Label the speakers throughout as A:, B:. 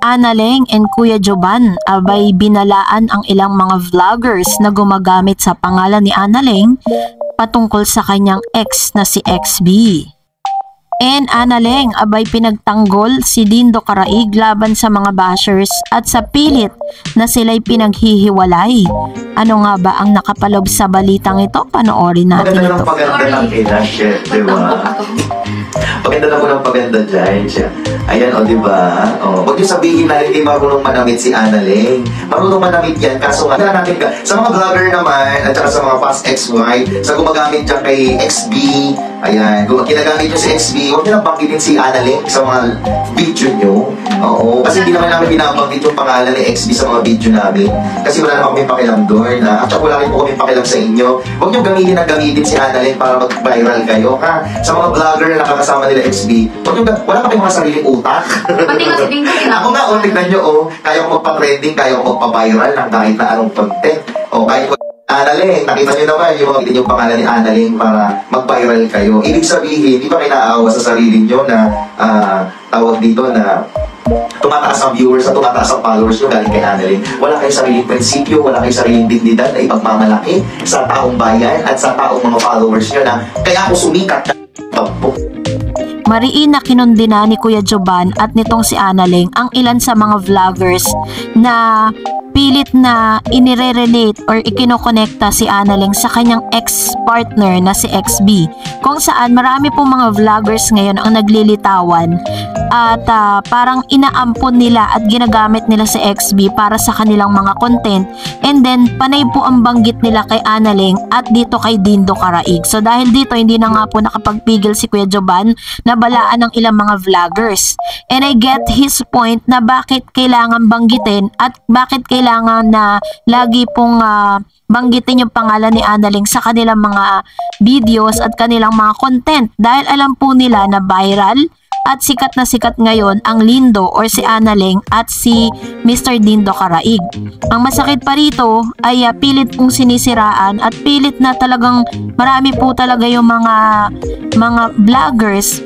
A: Analeng and Kuya Joban abay binalaan ang ilang mga vloggers na gumagamit sa pangalan ni Analeng patungkol sa kanyang ex na si XB. And Analeng abay pinagtanggol si Dindo Caraig laban sa mga bashers at sa pilit na sila'y pinaghihiwalay. Ano nga ba ang nakapalob sa balitang ito? Panoorin natin ito.
B: Paganda ng kinasya, diba? Paganda na po ng paganda dyan siya. Ayan, o diba? O, huwag niyo sabihin na hindi marunong manamit si Analeng. Marunong manamit yan, kaso nga natin ka. Sa mga vlogger naman, at saka sa mga past ex-wife, sa gumagamit dyan kay XB, ayan, kung ginagamit nyo si XB, huwag nyo lang banggitin si Analeng sa mga video nyo. Oo, kasi hindi naman namin binabanggit yung pangalan ni XB sa mga video namin. Kasi wala naman kami pakialam doon. At saka wala rin po kami pakialam sa inyo. Huwag nyo gamitin si Analeng para mag-viral kayo, ha? Sa mga vlogger na nakakasama nila XB, wala pa kayong mga sariling utak.
C: Pati nga si Ding
B: Ako nga, tignan nyo, kaya ko magpa-trending, kaya ko magpa-viral ng kahit na anong content. Kahit ko Analeng, nakita nyo naman yung pangalan ni Analeng para mag-viral kayo. Ibig sabihin, di ba kayo naaawa sa sarili nyo na tawag dito na tumataas ang viewers at tumataas ang followers nyo galing kay Analeng. Wala kayong sariling prinsipyo, wala kayong sariling dignidad na ipagmamalaki sa taong bayan at sa taong mga followers nyo na kaya ako sumikat.
A: Mariin na kinundina ni Kuya Joban at nitong si Analeng ang ilan sa mga vloggers na pilit na inire-relate or ikinokonekta si Analeng sa kanyang ex-partner na si XB, kung saan marami pong mga vloggers ngayon ang naglilitawan at parang inaampon nila at ginagamit nila si XB para sa kanilang mga content, and then panay po ang banggit nila kay Analeng at dito kay Dindo Caraig. So dahil dito hindi na nga po nakapagpigil si Kuya Joban na balaan ng ilang mga vloggers, and I get his point na bakit kailangan banggitin at bakit kailangan na lagi pong banggitin yung pangalan ni Analeng sa kanilang mga videos at kanilang mga content, dahil alam po nila na viral at sikat na sikat ngayon ang Lindo or si Analeng at si Mr. Dindo Caraig. Ang masakit pa rito ay pilit pong sinisiraan at pilit na talagang marami po talaga yung mga vloggers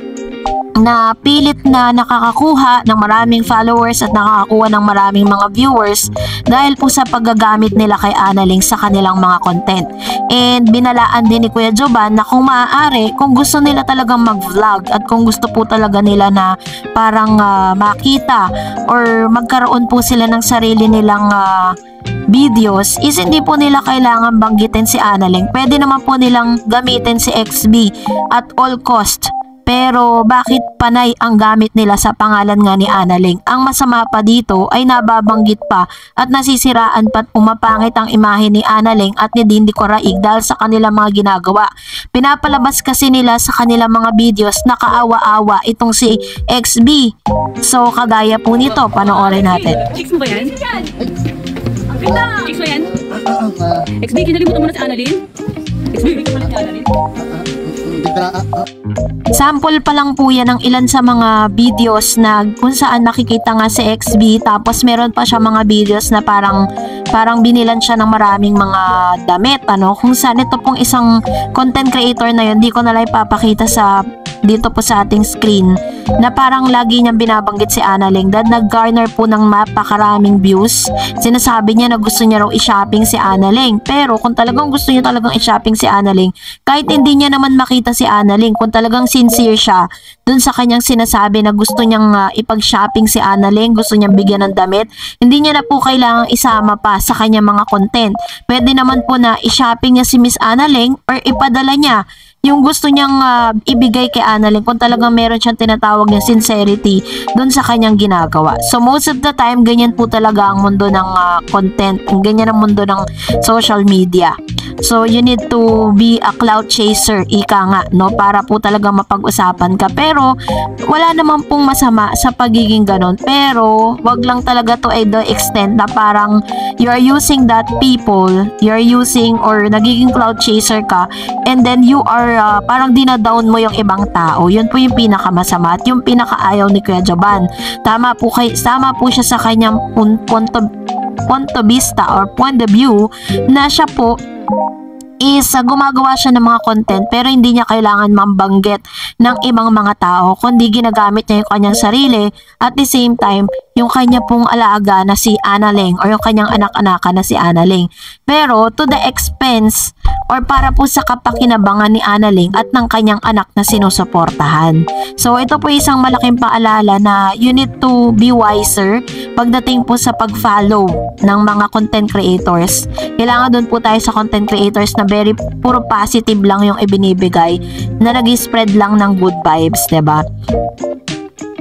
A: na pilit na nakakakuha ng maraming followers at nakakakuha ng maraming mga viewers dahil po sa paggagamit nila kay Analeng sa kanilang mga content. And binalaan din ni Kuya Joban na kung maaari, kung gusto nila talagang mag-vlog at kung gusto po talaga nila na parang makita or magkaroon po sila ng sarili nilang videos, is hindi po nila kailangan banggitin si Analeng. Pwede naman po nilang gamitin si XB at all cost. Pero bakit panay ang gamit nila sa pangalan nga ni Analeng? Ang masama pa dito ay nababanggit pa at nasisiraan pa't pumapangit ang imahe ni Analeng at ni Dindo Caraig dahil sa kanilang mga ginagawa. Pinapalabas kasi nila sa kanilang mga videos na kaawa-awa itong si XB. So kagaya po nito, panoorin natin.
C: Chicks mo ba yan? Chicks mo yan? XB, kinalimutan mo na si Analeng? XB, kinalimutan mo na si Analeng?
A: Sample pa lang po yan ng ilan sa mga videos na kung saan nakikita nga si XB, tapos meron pa siya mga videos na parang binilan siya ng maraming mga damit, kung saan ito pong isang content creator na yun, di ko na lang ipapakita dito po sa ating screen, na parang lagi niyang binabanggit si Analeng dahil nag-garner po ng mapakaraming views. Sinasabi niya na gusto niya raw i-shopping si Analeng, pero kung talagang gusto niya talagang i-shopping si Analeng, kahit hindi niya naman makita si Analeng, kung talagang sincere siya dun sa kanyang sinasabi na gusto niyang ipag-shopping si Analeng, gusto niyang bigyan ng damit, hindi niya na po kailangang isama pa sa kanyang mga content. Pwede naman po na i-shopping niya si Miss Analeng or ipadala niya yung gusto niyang ibigay kay Analeng kung talagang meron siyang tinatawag na sincerity dun sa kanyang ginagawa. So most of the time, ganyan po talaga ang mundo ng content, ganyan ang mundo ng social media. So you need to be a clout chaser, ika nga, no, para po talaga mapag-usapan ka. Pero wala naman pong masama sa pagiging ganon, pero wag lang talaga to ay the extent na parang you are using that people, you are using or nagiging clout chaser ka, and then you are parang dinadown mo yung ibang tao. Yun po yung pinakamasama at yung pinakaayaw ni Kuya Joban. Tama po siya sa kanyang point of vista or point of view na siya po is gumagawa siya ng mga content pero hindi niya kailangan mambanggit ng ibang mga tao kundi ginagamit niya yung kanyang sarili at the same time yung kanya pong alaga na si Annalyn or yung kanyang anak-anakan na si Annalyn. Pero to the expense or para po sa kapakinabangan ni Annalyn at ng kanyang anak na sinusuportahan. So ito po isang malaking paalala na you need to be wiser pagdating po sa pag-follow ng mga content creators. Kailangan doon po tayo sa content creators na very puro positive lang yung ibinibigay na nag-spread lang ng good vibes, diba?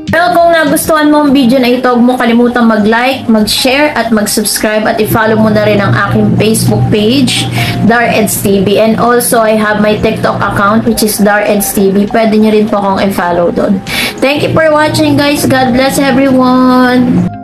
D: Pero kung nagustuhan mo ang video na ito, huwag mo kalimutang mag-like, mag-share at mag-subscribe at i-follow mo na rin ang aking Facebook page, DarEdsTV. And also, I have my TikTok account which is DarEdsTV. Pwede nyo rin po akong i-follow doon. Thank you for watching guys. God bless everyone!